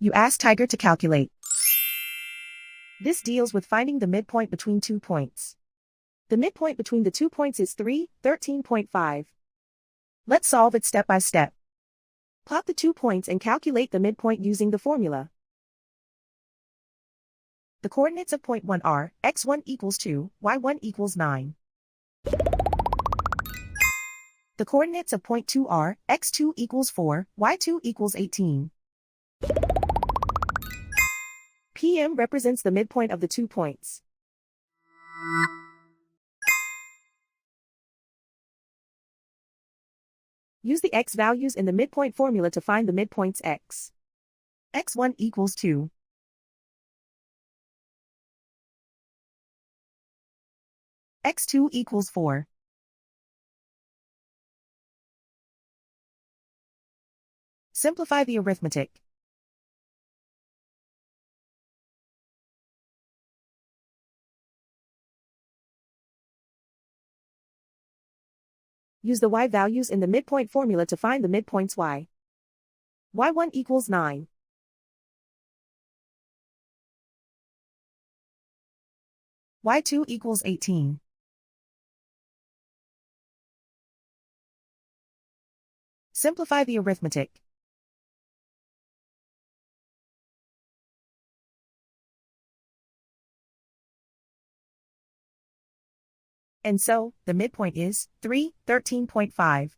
You ask Tiger to calculate. This deals with finding the midpoint between 2 points. The midpoint between the 2 points is 3, 13.5. Let's solve it step by step. Plot the 2 points and calculate the midpoint using the formula. The coordinates of point 1 are x1 equals 2, y1 equals 9. The coordinates of point 2 are x2 equals 4, y2 equals 18. PM represents the midpoint of the 2 points. Use the x values in the midpoint formula to find the midpoints x. x1 equals 2. x2 equals 4. Simplify the arithmetic. Use the y values in the midpoint formula to find the midpoints y. y1 equals 9. y2 equals 18. Simplify the arithmetic. And so, the midpoint is 3, 13.5.